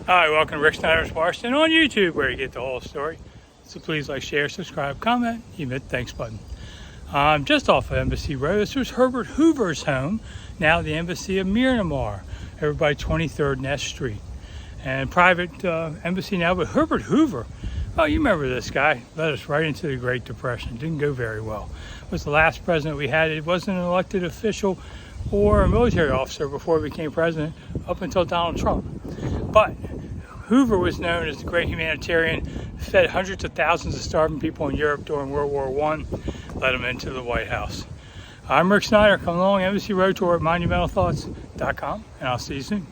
Hi, welcome to Rick Snider's Washington on YouTube, where you get the whole story. So please like, share, subscribe, comment, hit the thanks button. I'm just off of Embassy Road. This was Herbert Hoover's home, now the Embassy of Myanmar, over by 23rd Ness Street. And private embassy now, but Herbert Hoover, oh, you remember this guy, led us right into the Great Depression. Didn't go very well. Was the last president we had. It wasn't an elected official or a military officer before he became president, up until Donald Trump. But Hoover was known as the great humanitarian, fed hundreds of thousands of starving people in Europe during World War I, led them into the White House. I'm Rick Snider. Come along, Embassy Road Tour at monumentalthoughts.com, and I'll see you soon.